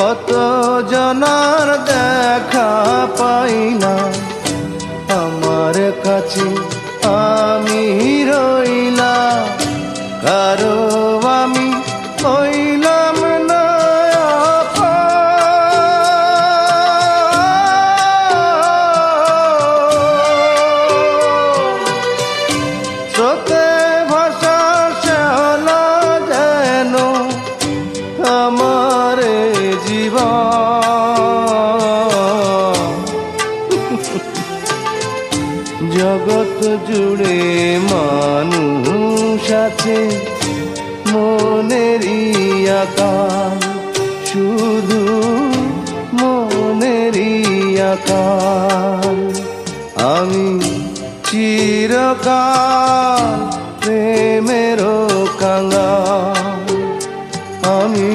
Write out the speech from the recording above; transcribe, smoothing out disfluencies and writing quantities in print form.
কত জনার দেখা পাই না, আমার কাছে আমি রইলাম, কারো আমি হইলাম না স্রোতে ভাষা শ্যাওলা যেন আমার জীবন। জগৎ জুড়ে মানুষ আছে মনেরই আকার, শুধু মনেরই আকার। আমি চিরকাল প্রেমেরও কাঙ্গাল, আমি